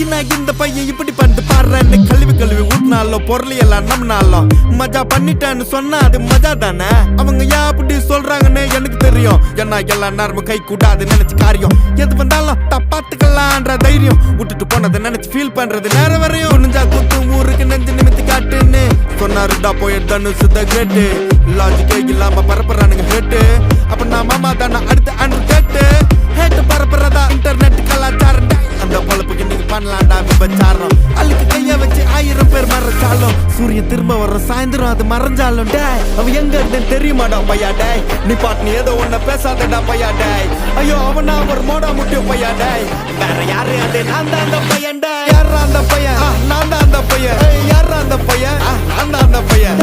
இந்த பையன் இப்படி பண்ணிட்டு பாடுறேன்னு கழுவி ஊட்டினாலும் பொருள் எல்லாம் நம்பினாலும் மஜா பண்ணிட்டேன்னு சொன்னா அது மஜா தானே. அவங்க ஏன் அப்படி சொல்றாங்கன்னு எனக்கு தெரியும். ஏன்னா எல்லா நேரமும் கை கூடாது நினைச்சு காரியம் எது வந்தாலும் தப்பாத்துக்கலான்ற தைரியம் விட்டுட்டு போனதை நினைச்சு ஃபீல் பண்றது நேரம் வரையும். நெஞ்சா குத்து ஊருக்கு நெஞ்சு நிமித்தி காட்டுன்னு சொன்னாருடா போய் தனுசு த கிரேட்டு. லாஜிக்கே இல்லாம பரப்புறானுங்க ஹேட்டு. அப்ப நான் மாமா தானே அடுத்து அன்று கேட்டு ஹேட்டு பரப்புறதா இன்டர்நெட் கலாச்சாரம். அந்த பொழப்புக்கு நீங்க பண்ணலாம்டா விபச்சாரம். அழுக்கு கைய வச்சு 1000 பேர் மறைச்சாலும் சூரியன் திரும்ப வர சாயந்தரம் அது மறைஞ்சாலும் டேய் அவ எங்க இருந்தேன்னு தெரியுமாடா பையா டேய். நீ பாட்டு ஏதோ ஒன்ன பேசாதடா பையா டேய். ஐயோ அவனா ஒரு மோடா முட்டியும் பையா டேய். வேற யாரு அது நான் தான் அந்த பையன் டேய். யாரா அந்த பையன் நான் தான் அந்த பையன். யாரா அந்த பையன் நான் தான் அந்த பையன்.